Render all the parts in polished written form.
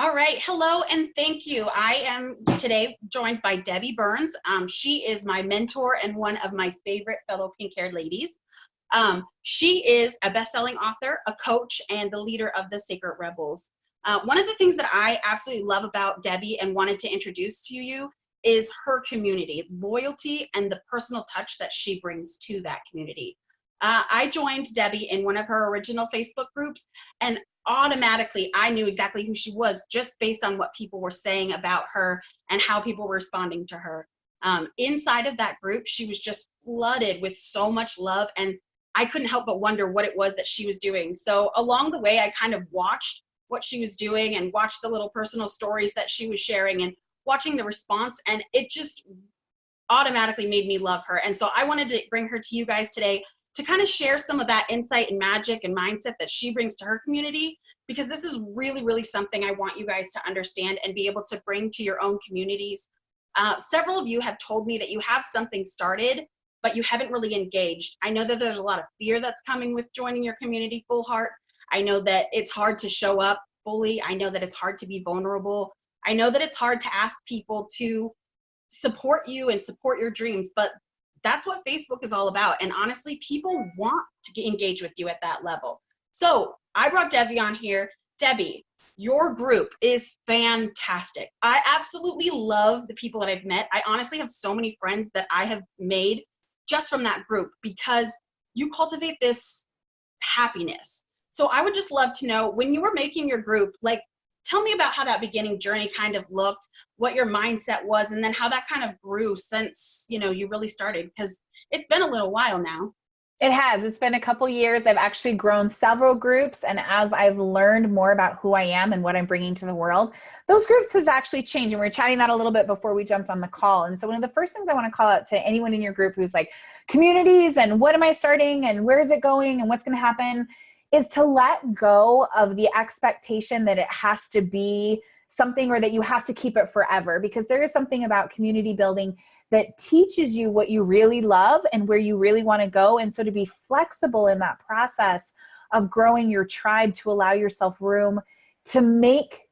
All right. Hello and thank you. I am today joined by Debbie Burns. She is my mentor and one of my favorite fellow pink-haired ladies. She is a best-selling author, a coach, and the leader of the Sacred Rebels. One of the things that I absolutely love about Debbie and wanted to introduce to you is her community, loyalty, and the personal touch that she brings to that community. I joined Debbie in one of her original Facebook groups, and automatically I knew exactly who she was just based on what people were saying about her and how people were responding to her. Inside of that group, she was just flooded with so much love, and I couldn't help but wonder what it was that she was doing. So along the way, I kind of watched what she was doing and watched the little personal stories that she was sharing and watching the response, and it just automatically made me love her. And so I wanted to bring her to you guys today to kind of share some of that insight and magic and mindset that she brings to her community, because this is really, really something I want you guys to understand and be able to bring to your own communities. Several of you have told me that you have something started, but you haven't really engaged. I know that there's a lot of fear that's coming with joining your community full heart. I know that it's hard to show up fully. I know that it's hard to be vulnerable. I know that it's hard to ask people to support you and support your dreams, but that's what Facebook is all about. And honestly, people want to engage with you at that level. So I brought Debbie on here. Debbie, your group is fantastic. I absolutely love the people that I've met. I honestly have so many friends that I have made just from that group because you cultivate this happiness. So I would just love to know, when you were making your group, like, tell me about how that beginning journey kind of looked, what your mindset was, and then how that kind of grew since, you really started, because it's been a little while now. It has. It's been a couple years. I've actually grown several groups. And as I've learned more about who I am and what I'm bringing to the world, those groups have actually changed. And we were chatting that a little bit before we jumped on the call. And so one of the first things I want to call out to anyone in your group who's like, communities and what am I starting and where is it going and what's going to happen, is to let go of the expectation that it has to be something or that you have to keep it forever, because there is something about community building that teaches you what you really love and where you really want to go. And so to be flexible in that process of growing your tribe, to allow yourself room to make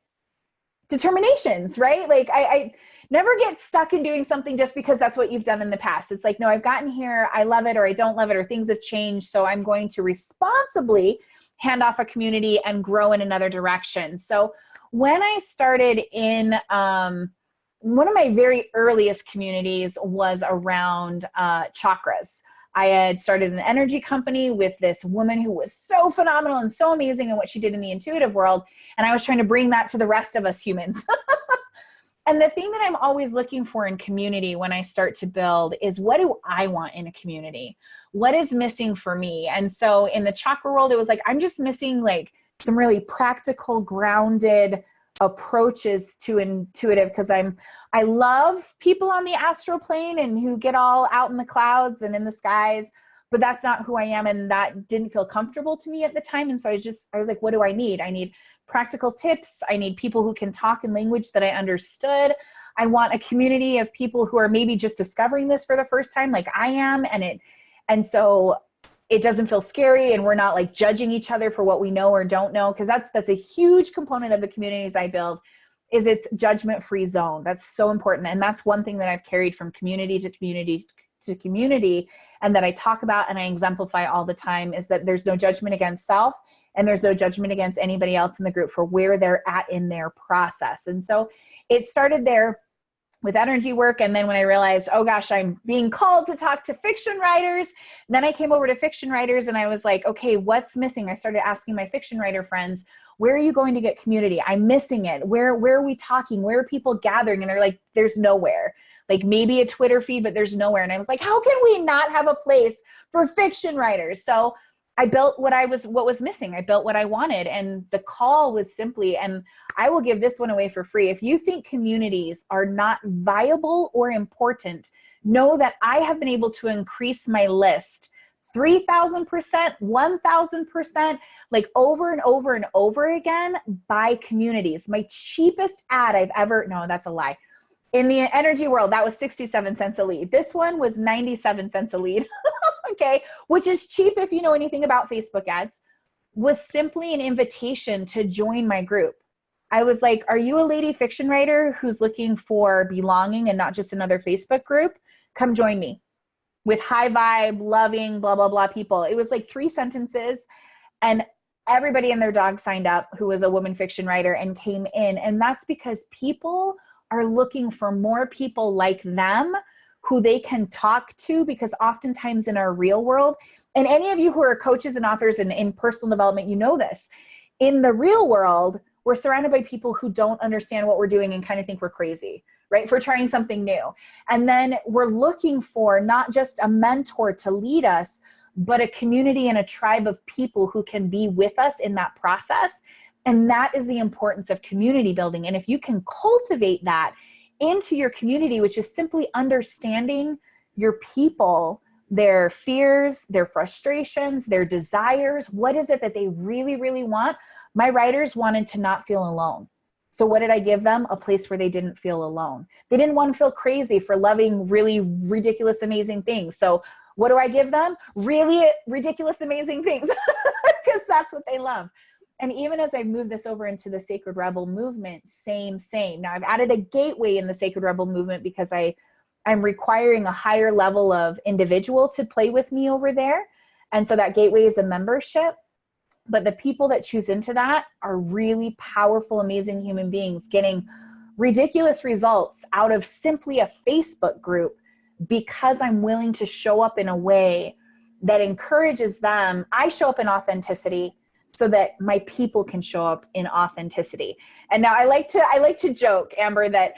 determinations, right? Like I never get stuck in doing something just because that's what you've done in the past. It's like, no, I've gotten here, I love it or I don't love it, or things have changed. So I'm going to responsibly hand off a community and grow in another direction. So when I started in, one of my very earliest communities was around chakras. I had started an energy company with this woman who was so phenomenal and so amazing in what she did in the intuitive world. And I was trying to bring that to the rest of us humans. And the thing that I'm always looking for in community when I start to build is, what do I want in a community? What is missing for me? And so in the chakra world, it was like, I'm just missing like some really practical, grounded approaches to intuitive, because I love people on the astral plane and who get all out in the clouds and in the skies, but that's not who I am. And that didn't feel comfortable to me at the time. And so I was like, what do I need? I need practical tips. I need people who can talk in language that I understood. I want a community of people who are maybe just discovering this for the first time, like I am. And so it doesn't feel scary, and we're not like judging each other for what we know or don't know. Cause that's a huge component of the communities I build, is its judgment-free zone. That's so important. And that's one thing that I've carried from community to community to community, and that I talk about and I exemplify all the time, is that there's no judgment against self, and there's no judgment against anybody else in the group for where they're at in their process. And so it started there with energy work. And then when I realized, oh gosh, I'm being called to talk to fiction writers, then I came over to fiction writers and I was like, okay, what's missing? I started asking my fiction writer friends, where are you going to get community? I'm missing it. Where are we talking? Where are people gathering? And they're like, there's nowhere. Like maybe a Twitter feed, but there's nowhere. And I was like, how can we not have a place for fiction writers? So I built what was missing. I built what I wanted. And the call was simply, and I will give this one away for free, if you think communities are not viable or important, know that I have been able to increase my list 3,000%, 1,000%, like over and over and over again by communities. My cheapest ad I've ever, no, that's a lie. In the energy world, that was 67 cents a lead. This one was 97 cents a lead. Okay, which is cheap if you know anything about Facebook ads, was simply an invitation to join my group. I was like, are you a lady fiction writer who's looking for belonging and not just another Facebook group? Come join me, with high vibe, loving, blah, blah, blah people. It was like 3 sentences, and everybody and their dog signed up who was a woman fiction writer and came in. And that's because people are looking for more people like them who they can talk to, because oftentimes in our real world, and any of you who are coaches and authors and in personal development, you know this, in the real world, we're surrounded by people who don't understand what we're doing and kind of think we're crazy, right? For trying something new. And then we're looking for not just a mentor to lead us, but a community and a tribe of people who can be with us in that process. And that is the importance of community building. And if you can cultivate that into your community, which is simply understanding your people, their fears, their frustrations, their desires, what is it that they really, really want? My writers wanted to not feel alone. So what did I give them? A place where they didn't feel alone. They didn't want to feel crazy for loving really ridiculous, amazing things. So what do I give them? Really ridiculous, amazing things, because that's what they love. And even as I moved this over into the Sacred Rebel movement, same. Now I've added a gateway in the Sacred Rebel movement because I'm requiring a higher level of individual to play with me over there. And so that gateway is a membership. But the people that choose into that are really powerful, amazing human beings getting ridiculous results out of simply a Facebook group, because I'm willing to show up in a way that encourages them. I show up in authenticity so that my people can show up in authenticity. And now I like to joke, Amber, that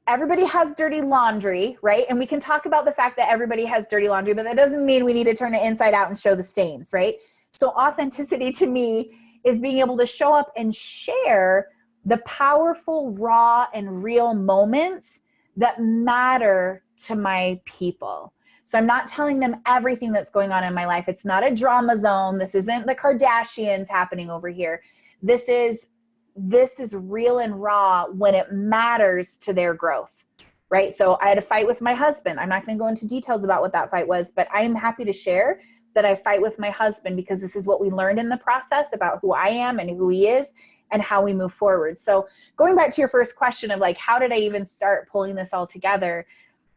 everybody has dirty laundry, right? And we can talk about the fact that everybody has dirty laundry, but that doesn't mean we need to turn it inside out and show the stains, right? So authenticity to me is being able to show up and share the powerful, raw, and real moments that matter to my people. So I'm not telling them everything that's going on in my life. It's not a drama zone. This isn't the Kardashians happening over here. This is real and raw when it matters to their growth, right? So I had a fight with my husband. I'm not going to go into details about what that fight was, but I am happy to share that I fight with my husband because this is what we learned in the process about who I am and who he is and how we move forward. So going back to your first question of like, how did I even start pulling this all together?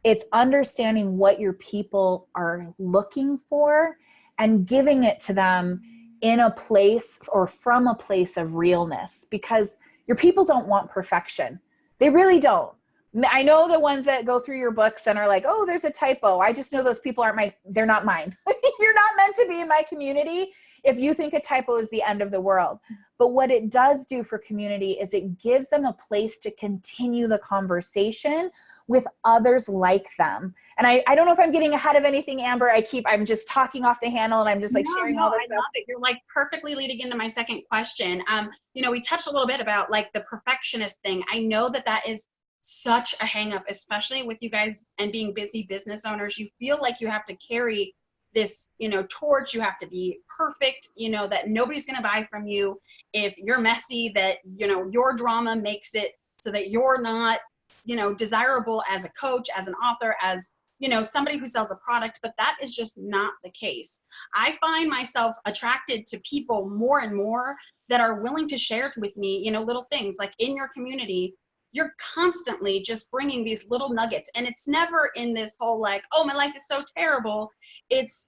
It's understanding what your people are looking for and giving it to them in a place or from a place of realness, because your people don't want perfection. They really don't. I know the ones that go through your books and are like, oh, there's a typo. I just know those people they're not mine. You're not meant to be in my community if you think a typo is the end of the world. But what it does do for community is it gives them a place to continue the conversation with others like them. And I don't know if I'm getting ahead of anything, Amber. I'm just talking off the handle and I'm just like sharing all this stuff. I love it. You're like perfectly leading into my second question. We touched a little bit about like the perfectionist thing. I know that is such a hang up, especially with you guys and being busy business owners. You feel like you have to carry this, torch. You have to be perfect, that nobody's going to buy from you. If you're messy, that, your drama makes it so that you're not, desirable as a coach, as an author, as, somebody who sells a product, but that is just not the case. I find myself attracted to people more and more that are willing to share with me, little things like in your community. You're constantly just bringing these little nuggets, and it's never in this whole like, oh, my life is so terrible. It's,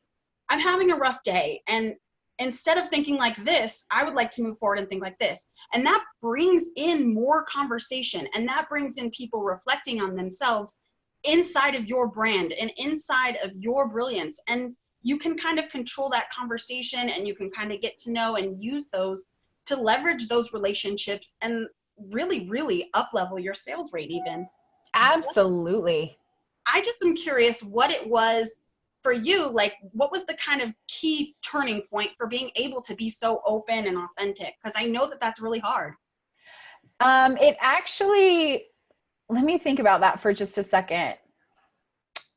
I'm having a rough day, and instead of thinking like this, I would like to move forward and think like this. And that brings in more conversation, and that brings in people reflecting on themselves inside of your brand and inside of your brilliance. And you can kind of control that conversation, and you can kind of get to know and use those to leverage those relationships and really, really up level your sales rate even. Absolutely. I just am curious what it was for you. Like, what was the kind of key turning point for being able to be so open and authentic? Because I know that that's really hard. It actually, let me think about that for just a second.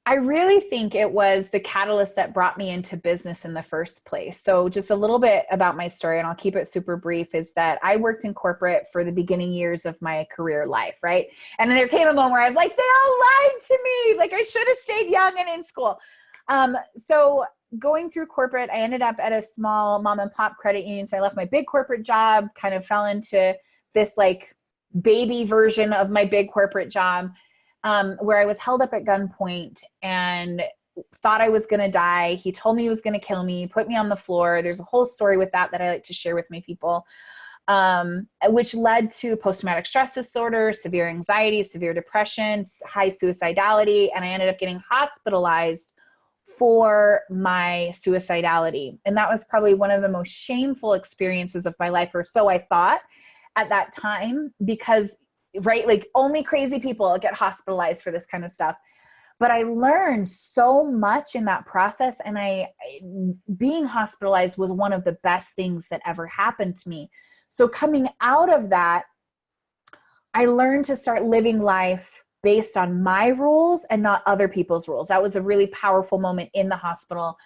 I really think it was the catalyst that brought me into business in the first place. So just a little bit about my story, and I'll keep it super brief, is that I worked in corporate for the beginning years of my career life, right? And then there came a moment where I was like, they all lied to me. Like, I should have stayed young and in school. So going through corporate, I ended up at a small mom and pop credit union. So I left my big corporate job, kind of fell into this like baby version of my big corporate job, where I was held up at gunpoint and thought I was going to die. He told me he was going to kill me, put me on the floor. There's a whole story with that I like to share with my people, which led to post-traumatic stress disorder, severe anxiety, severe depression, high suicidality. And I ended up getting hospitalized for my suicidality. And that was probably one of the most shameful experiences of my life, or so I thought at that time, because, right, like only crazy people get hospitalized for this kind of stuff. But I learned so much in that process. And being hospitalized was one of the best things that ever happened to me. So coming out of that, I learned to start living life based on my rules and not other people's rules. That was a really powerful moment in the hospital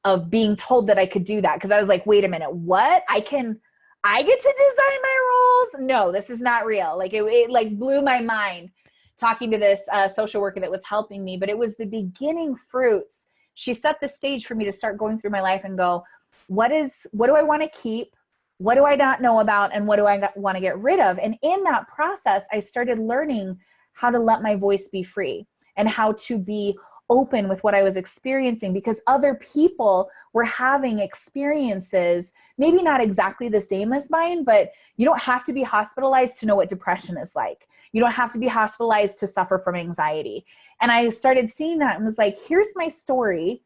of being told that I could do that. Because I was like, wait a minute, what? I get to design my rules? No, this is not real. Like it like blew my mind talking to this social worker that was helping me, but it was the beginning fruits. She set the stage for me to start going through my life and go, what do I want to keep? What do I not know about? And what do I want to get rid of? And in that process, I started learning how to let my voice be free and how to be open with what I was experiencing, because other people were having experiences, maybe not exactly the same as mine, but you don't have to be hospitalized to know what depression is like. You don't have to be hospitalized to suffer from anxiety. And I started seeing that and was like, here's my story.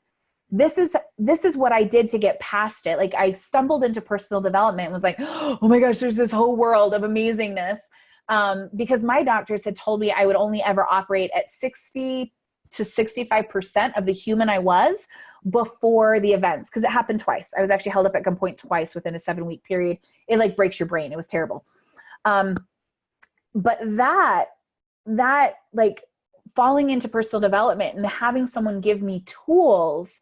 This is what I did to get past it. Like I stumbled into personal development and was like, oh my gosh, there's this whole world of amazingness. Because my doctors had told me I would only ever operate at 60 to 65% of the human I was before the events. Cause it happened twice. I was actually held up at gunpoint twice within a 7-week period. It like breaks your brain. It was terrible. But that like falling into personal development and having someone give me tools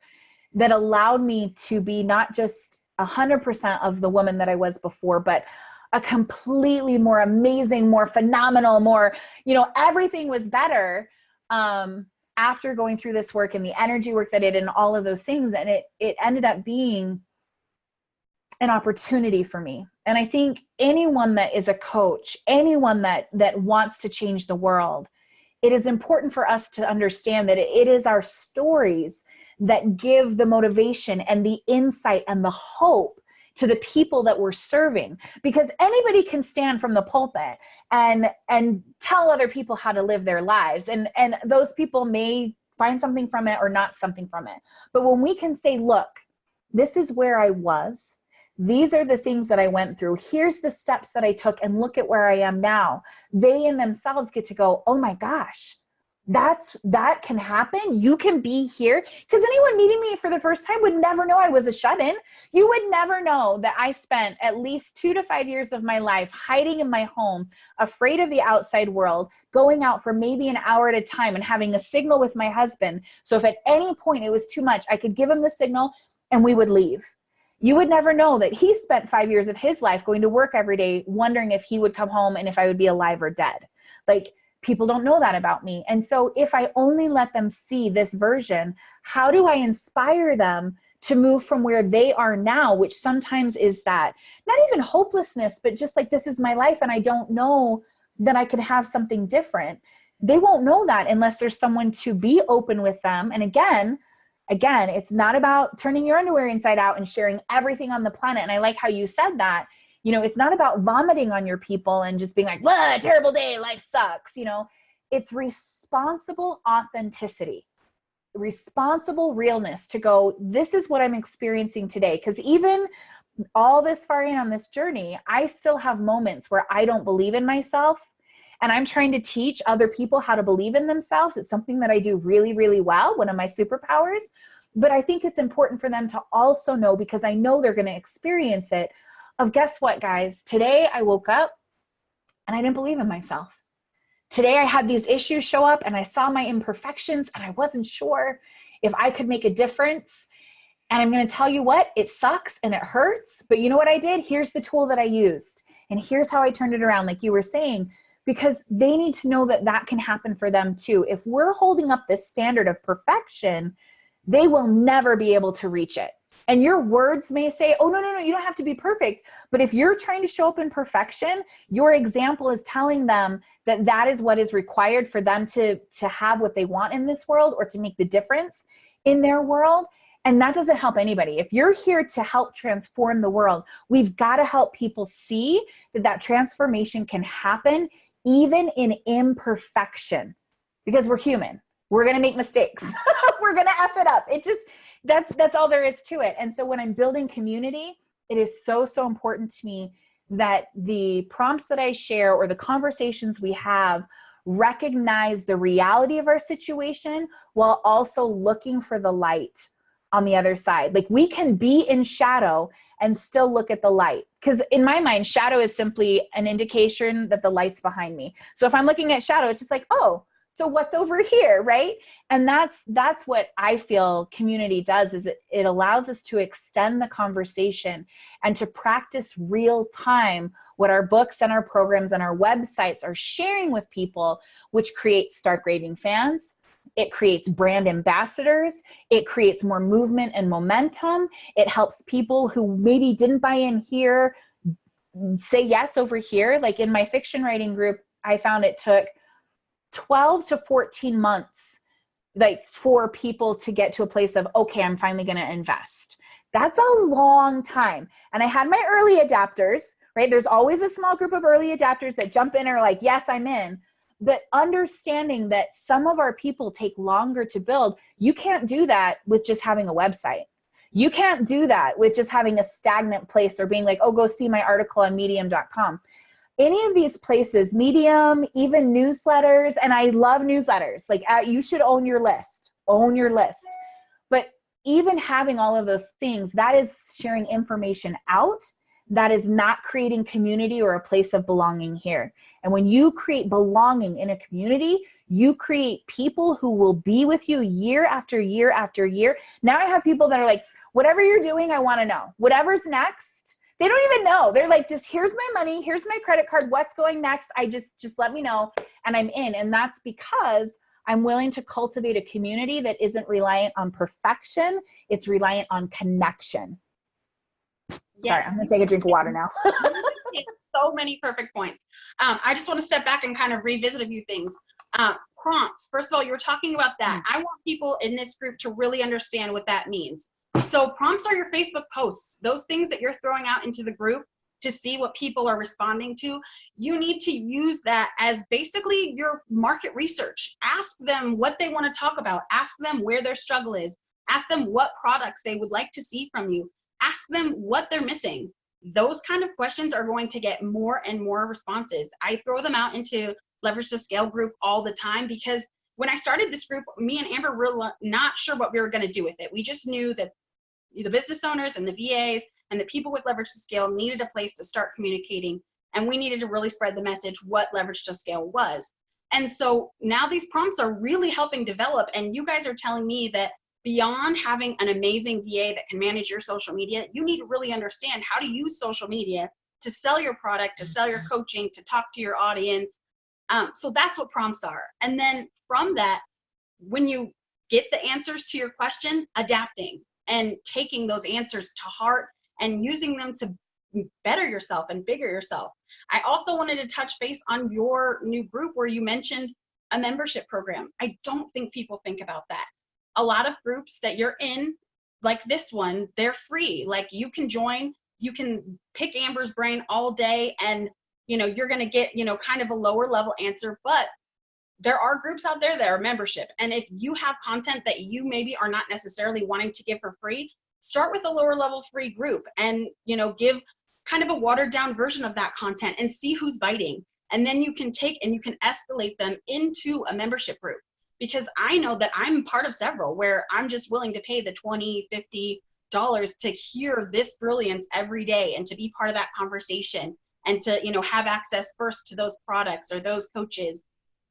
that allowed me to be not just 100% of the woman that I was before, but a completely more amazing, more phenomenal, more, everything was better. After going through this work and the energy work that I did and all of those things. And it ended up being an opportunity for me. And I think anyone that is a coach, anyone that wants to change the world, it is important for us to understand that it is our stories that give the motivation and the insight and the hope to the people that we're serving, because anybody can stand from the pulpit and tell other people how to live their lives. And those people may find something from it or not something from it. But when we can say, look, this is where I was. These are the things that I went through. Here's the steps that I took, and look at where I am now. They in themselves get to go, oh my gosh, that can happen. You can be here. Because anyone meeting me for the first time would never know I was a shut-in. You would never know that I spent at least 2 to 5 years of my life hiding in my home, afraid of the outside world, going out for maybe an hour at a time and having a signal with my husband. So if at any point it was too much, I could give him the signal and we would leave. You would never know that he spent 5 years of his life going to work every day, wondering if he would come home and if I would be alive or dead. Like, people don't know that about me. And so if I only let them see this version, how do I inspire them to move from where they are now, which sometimes is that, not even hopelessness, but just like, this is my life and I don't know that I could have something different. They won't know that unless there's someone to be open with them. And again, it's not about turning your underwear inside out and sharing everything on the planet. And I like how you said that. It's not about vomiting on your people and just being like, "What a terrible day, life sucks." It's responsible authenticity, responsible realness to go, this is what I'm experiencing today. Because even all this far in on this journey, I still have moments where I don't believe in myself. And I'm trying to teach other people how to believe in themselves. It's something that I do really, really well, one of my superpowers. But I think it's important for them to also know, because I know they're going to experience it, of guess what, guys? Today I woke up and I didn't believe in myself. Today I had these issues show up and I saw my imperfections and I wasn't sure if I could make a difference. And I'm going to tell you what, it sucks and it hurts. But you know what I did? Here's the tool that I used. And here's how I turned it around, like you were saying, because they need to know that that can happen for them too. If we're holding up this standard of perfection, they will never be able to reach it. And your words may say, oh, no, you don't have to be perfect. But if you're trying to show up in perfection, your example is telling them that that is what is required for them to have what they want in this world, or to make the difference in their world. And that doesn't help anybody. If you're here to help transform the world, we've got to help people see that that transformation can happen even in imperfection, because we're human. We're going to make mistakes. We're going to F it up. It just, that's all there is to it. And so when I'm building community, it is so, so important to me that the prompts that I share or the conversations we have recognize the reality of our situation while also looking for the light on the other side. Like, we can be in shadow and still look at the light. Because in my mind, shadow is simply an indication that the light's behind me. So if I'm looking at shadow, it's just like, oh, so what's over here, right? And that's what I feel community does, is it allows us to extend the conversation and to practice real time what our books and our programs and our websites are sharing with people, which creates Stark Raving fans. It creates brand ambassadors. It creates more movement and momentum. It helps people who maybe didn't buy in here say yes over here. Like in my fiction writing group, I found it took 12 to 14 months, like, for people to get to a place of, okay, I'm finally going to invest. That's a long time. And I had my early adapters, right? There's always a small group of early adapters that jump in and are like, yes, I'm in. But understanding that some of our people take longer to build, you can't do that with just having a website. You can't do that with just having a stagnant place or being like, oh, go see my article on medium.com. Any of these places, Medium, even newsletters, and I love newsletters. Like, you should own your list. But even having all of those things, that is sharing information out. That is not creating community or a place of belonging here. And when you create belonging in a community, you create people who will be with you year after year after year. Now I have people that are like, whatever you're doing, I want to know. Whatever's next. They don't even know. They're like, just here's my money, here's my credit card, what's going next? I just let me know and I'm in. And that's because I'm willing to cultivate a community that isn't reliant on perfection. It's reliant on connection. Yes. Sorry, I'm going to take a drink of water now. So many perfect points. I just want to step back and kind of revisit a few things. Prompts. First of all, you were talking about that. I want people in this group to really understand what that means. So prompts are your Facebook posts, those things that you're throwing out into the group to see what people are responding to. You need to use that as basically your market research. Ask them what they want to talk about. Ask them where their struggle is. Ask them what products they would like to see from you. Ask them what they're missing. Those kind of questions are going to get more and more responses. I throw them out into Leverage to Scale group all the time, because when I started this group, me and Amber were not sure what we were going to do with it. We just knew that the business owners and the VAs and the people with Leverage to Scale needed a place to start communicating, and we needed to really spread the message what Leverage to Scale was. And so now these prompts are really helping develop, and you guys are telling me that beyond having an amazing VA that can manage your social media, you need to really understand how to use social media to sell your product, to sell your coaching, to talk to your audience. So that's what prompts are. And then from that, when you get the answers to your question, adapting and taking those answers to heart and using them to better yourself and bigger yourself. I also wanted to touch base on your new group where you mentioned a membership program. I don't think people think about that. A lot of groups that you're in, like this one, they're free. Like, you can join, you can pick Amber's brain all day, and you're going to get kind of a lower level answer. But there are groups out there that are membership, and if you have content that you maybe are not necessarily wanting to give for free, start with a lower level free group and give kind of a watered down version of that content and see who's biting. And then you can take and you can escalate them into a membership group. Because I know that I'm part of several where I'm just willing to pay the $20, $50 to hear this brilliance every day and to be part of that conversation and to, have access first to those products or those coaches.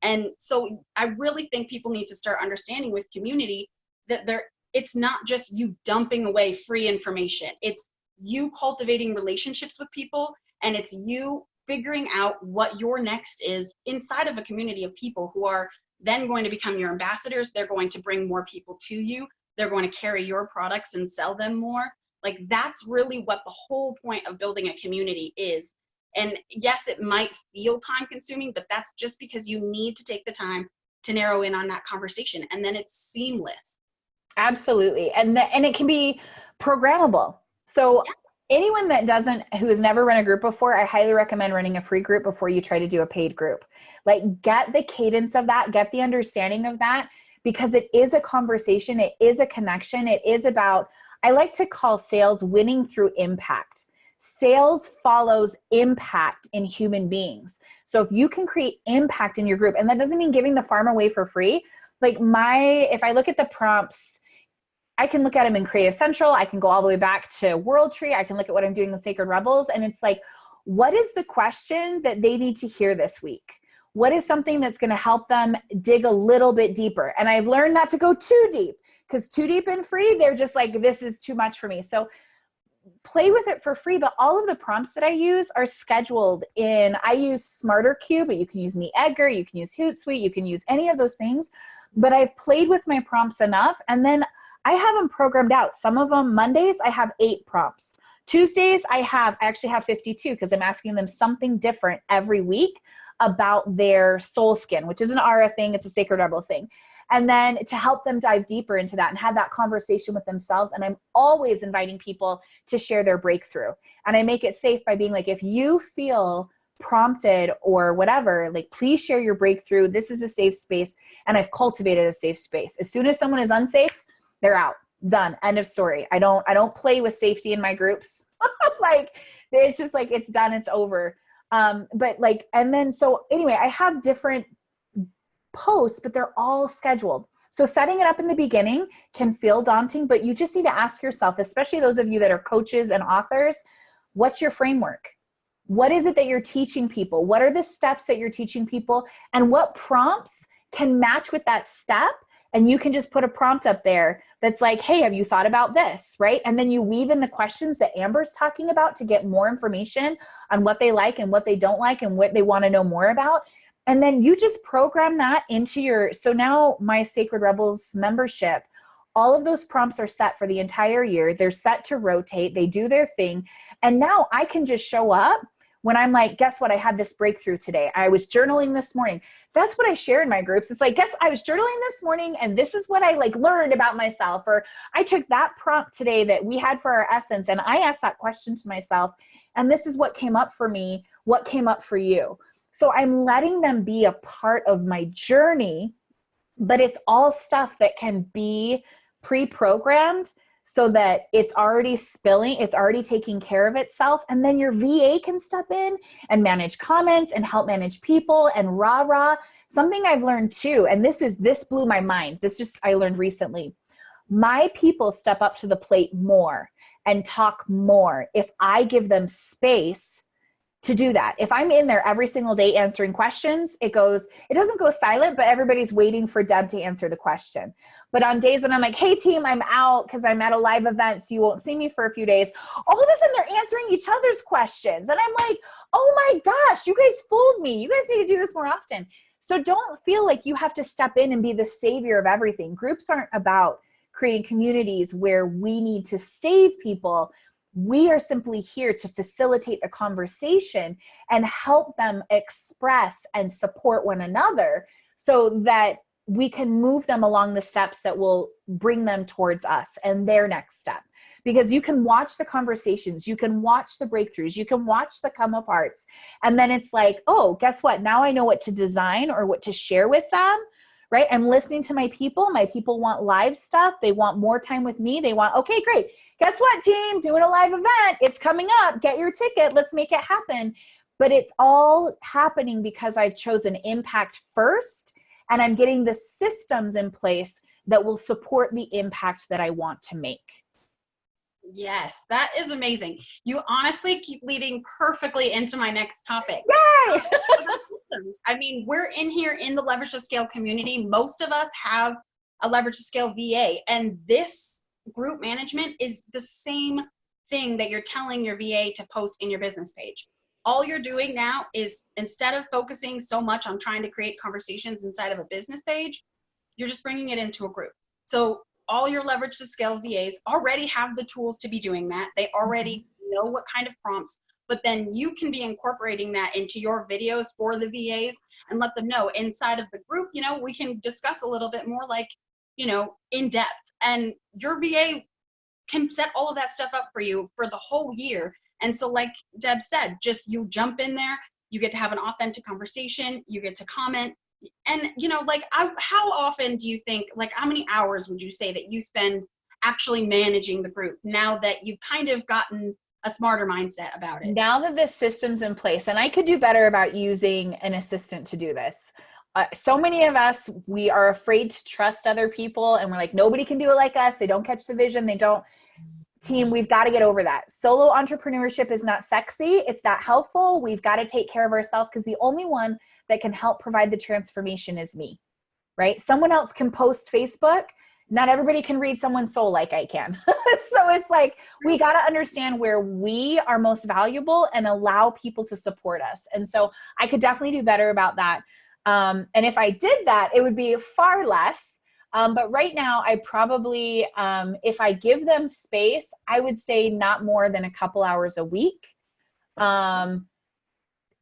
And so I really think people need to start understanding with community that it's not just you dumping away free information. It's you cultivating relationships with people, and it's you figuring out what your next is inside of a community of people who are then going to become your ambassadors. They're going to bring more people to you. They're going to carry your products and sell them more. Like, that's really what the whole point of building a community is. And yes, it might feel time consuming, but that's just because you need to take the time to narrow in on that conversation, and then it's seamless. Absolutely. And it can be programmable. So anyone who has never run a group before, I highly recommend running a free group before you try to do a paid group. Like, get the cadence of that, get the understanding of that, because it is a conversation. It is a connection. It is about, I like to call sales winning through impact. Sales follows impact in human beings. So if you can create impact in your group, and that doesn't mean giving the farm away for free. Like, if I look at the prompts, I can look at them in Creative Central. I can go all the way back to World Tree. I can look at what I'm doing with Sacred Rebels. And it's like, what is the question that they need to hear this week? What is something that's going to help them dig a little bit deeper? And I've learned not to go too deep, because too deep and free, they're just like, this is too much for me. So play with it for free. But all of the prompts that I use are scheduled in, I use Smarter Cube, but you can use Me Edgar, you can use Hootsuite, you can use any of those things. But I've played with my prompts enough, and then I have them programmed out. Some of them, Mondays, I have 8 prompts. Tuesdays, I actually have 52, because I'm asking them something different every week about their soul skin, which is an Aura thing. It's a Sacred Rebel thing. And then to help them dive deeper into that and have that conversation with themselves. And I'm always inviting people to share their breakthrough. And I make it safe by being like, if you feel prompted or whatever, like, please share your breakthrough. This is a safe space. And I've cultivated a safe space. As soon as someone is unsafe, they're out. Done. End of story. I don't play with safety in my groups. Like, it's just like, it's done. It's over. But like, and then, so anyway, I have different posts, but they're all scheduled. So setting it up in the beginning can feel daunting, but you just need to ask yourself, especially those of you that are coaches and authors, what's your framework? What is it that you're teaching people? What are the steps that you're teaching people? And what prompts can match with that step? And you can just put a prompt up there that's like, hey, have you thought about this, right? And then you weave in the questions that Amber's talking about to get more information on what they like and what they don't like and what they want to know more about. And then you just program that into so now my Sacred Rebels membership, all of those prompts are set for the entire year. They're set to rotate. They do their thing. And now I can just show up when I'm like, guess what? I had this breakthrough today. I was journaling this morning. That's what I share in my groups. It's like, guess I was journaling this morning, and this is what I like learned about myself. Or I took that prompt today that we had for our essence, and I asked that question to myself, and this is what came up for me. What came up for you? So I'm letting them be a part of my journey, but it's all stuff that can be pre-programmed, so that it's already spilling, it's already taking care of itself. And then your VA can step in and manage comments and help manage people and rah. Something I've learned too, and this blew my mind. I learned recently. My people step up to the plate more and talk more if I give them space to do that. If I'm in there every single day answering questions, it doesn't go silent, but everybody's waiting for Deb to answer the question. But on days when I'm like, hey team, I'm out because I'm at a live event, so you won't see me for a few days, all of a sudden they're answering each other's questions. And I'm like, oh my gosh, you guys fooled me. You guys need to do this more often. So don't feel like you have to step in and be the savior of everything. Groups aren't about creating communities where we need to save people. We are simply here to facilitate the conversation and help them express and support one another so that we can move them along the steps that will bring them towards us and their next step. Because you can watch the conversations, you can watch the breakthroughs, you can watch the come aparts. And then it's like, oh, guess what? Now I know what to design or what to share with them. Right? I'm listening to my people. My people want live stuff. They want more time with me. They want, okay, great. Guess what, team? Doing a live event. It's coming up. Get your ticket. Let's make it happen. But it's all happening because I've chosen impact first, and I'm getting the systems in place that will support the impact that I want to make. Yes, that is amazing. You honestly keep leading perfectly into my next topic. Yay! I mean, we're in here in the Leverage to Scale community. Most of us have a Leverage to Scale VA, and this group management is the same thing that you're telling your VA to post in your business page. All you're doing now is, instead of focusing so much on trying to create conversations inside of a business page, you're just bringing it into a group. So all your leverage to scale VAs already have the tools to be doing that. They already know what kind of prompts, but then you can be incorporating that into your videos for the VAs and let them know inside of the group, you know, we can discuss a little bit more like, you know, in depth, and your VA can set all of that stuff up for you for the whole year. And so like Deb said, just you jump in there, you get to have an authentic conversation, you get to comment. And, you know, like how often do you think, like how many hours would you say that you spend actually managing the group now that you've kind of gotten a smarter mindset about it? Now that this system's in place, and I could do better about using an assistant to do this. So many of us, we are afraid to trust other people, and we're like, nobody can do it like us. They don't catch the vision. They don't. Team, we've got to get over that. Solo entrepreneurship is not sexy. It's not helpful. We've got to take care of ourselves, because the only one that can help provide the transformation is me, right? Someone else can post Facebook. Not everybody can read someone's soul like I can. So it's like, we got to understand where we are most valuable and allow people to support us. And so I could definitely do better about that. And if I did that, it would be far less. But right now, I probably, if I give them space, I would say not more than a couple hours a week. And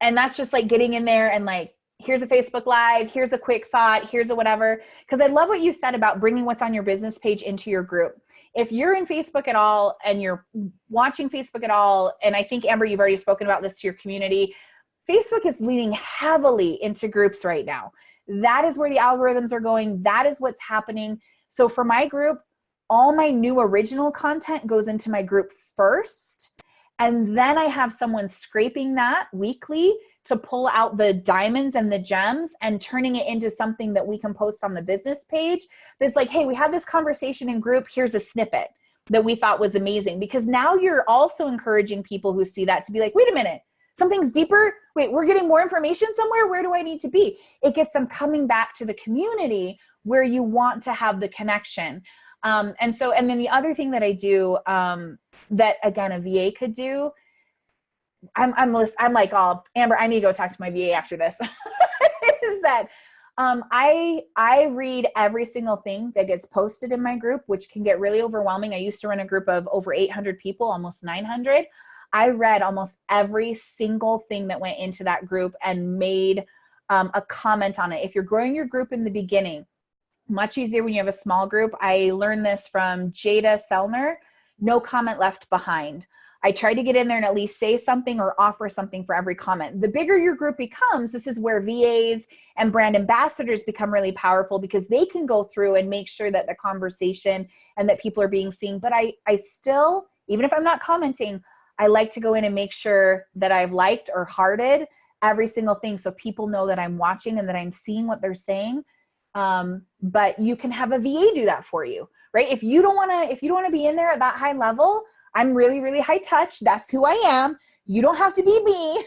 that's just like getting in there and like, here's a Facebook Live, here's a quick thought, here's a whatever. Because I love what you said about bringing what's on your business page into your group. If you're in Facebook at all and you're watching Facebook at all, and I think, Amber, you've already spoken about this to your community, Facebook is leaning heavily into groups right now. That is where the algorithms are going. That is what's happening. So for my group, all my new original content goes into my group first. And then I have someone scraping that weekly to pull out the diamonds and the gems and turning it into something that we can post on the business page. That's like, hey, we had this conversation in group. Here's a snippet that we thought was amazing. Because now you're also encouraging people who see that to be like, wait a minute, something's deeper. Wait, we're getting more information somewhere. Where do I need to be? It gets them coming back to the community where you want to have the connection. And then the other thing that I do, that again, a VA could do, I'm like, oh, Amber, I need to go talk to my VA after this, is that I read every single thing that gets posted in my group, which can get really overwhelming. I used to run a group of over 800 people, almost 900. I read almost every single thing that went into that group and made a comment on it. If you're growing your group in the beginning, much easier when you have a small group. I learned this from Jada Selner, no comment left behind. I try to get in there and at least say something or offer something for every comment. The bigger your group becomes, this is where VAs and brand ambassadors become really powerful, because they can go through and make sure that the conversation and that people are being seen. But I still, even if I'm not commenting, I like to go in and make sure that I've liked or hearted every single thing, so people know that I'm watching and that I'm seeing what they're saying. But you can have a VA do that for you, right? If you don't want to be in there at that high level, I'm really, really high touch. That's who I am. You don't have to be me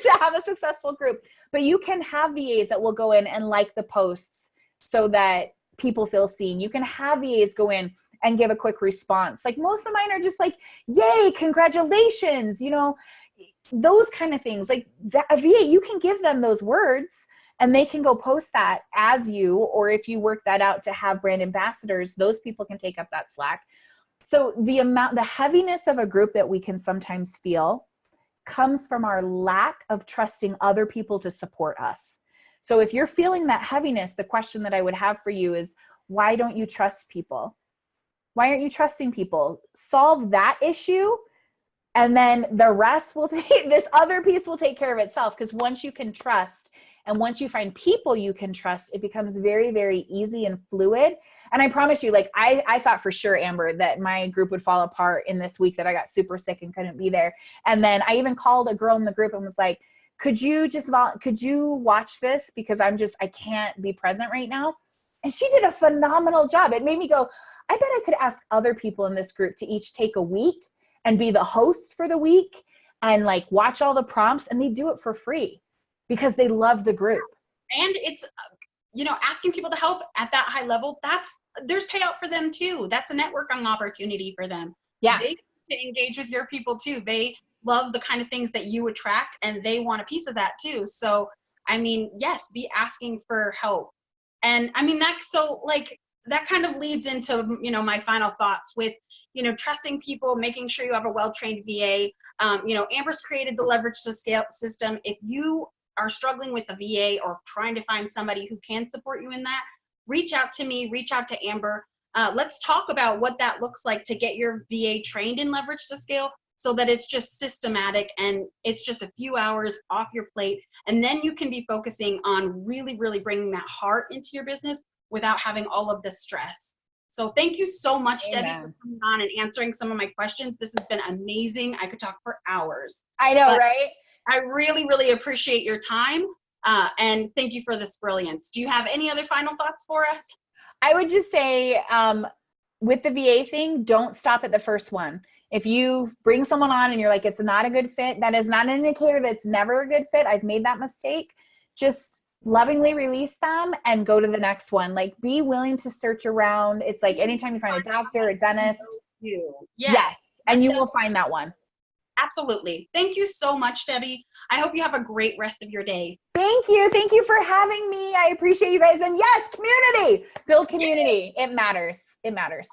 to have a successful group, but you can have VAs that will go in and like the posts so that people feel seen. You can have VAs go in and give a quick response. Like most of mine are just like, yay, congratulations, you know, those kind of things. Like that, a VA, you can give them those words and they can go post that as you, or if you work that out to have brand ambassadors, those people can take up that slack. So the heaviness of a group that we can sometimes feel comes from our lack of trusting other people to support us. So if you're feeling that heaviness, the question that I would have for you is, why don't you trust people? Why aren't you trusting people? Solve that issue, and then the rest will this other piece will take care of itself. Because once you can trust, and once you find people you can trust, it becomes very, very easy and fluid. And I promise you, like I thought for sure, Amber, that my group would fall apart in this week that I got super sick and couldn't be there. And then I even called a girl in the group and was like, could you watch this? Because I can't be present right now. And she did a phenomenal job. It made me go, I bet I could ask other people in this group to each take a week and be the host for the week and like watch all the prompts, and they do it for free because they love the group. And it's, you know, asking people to help at that high level, there's payout for them too. That's a networking opportunity for them. Yeah. They can engage with your people too. They love the kind of things that you attract, and they want a piece of that too. So, I mean, yes, be asking for help. And I mean, that's so like, that kind of leads into, you know, my final thoughts with, you know, trusting people, making sure you have a well-trained VA. You know, Amber's created the leverage to scale system. If you are struggling with a VA or trying to find somebody who can support you in that, reach out to me, reach out to Amber. Let's talk about what that looks like to get your VA trained in leverage to scale, so that it's just systematic and it's just a few hours off your plate. And then you can be focusing on really, really bringing that heart into your business without having all of the stress. So thank you so much, Amen. Debbie, for coming on and answering some of my questions. This has been amazing. I could talk for hours. I know, But right? I really, really appreciate your time. And thank you for this brilliance. Do you have any other final thoughts for us? I would just say, with the VA thing, don't stop at the first one. If you bring someone on and you're like, it's not a good fit, that is not an indicator that it's never a good fit. I've made that mistake. Just lovingly release them and go to the next one. Like, be willing to search around. It's like anytime you find a doctor, a dentist. Yes. And you will find that one. Absolutely. Thank you so much, Debbie. I hope you have a great rest of your day. Thank you. Thank you for having me. I appreciate you guys. And yes, community. Build community. It matters. It matters.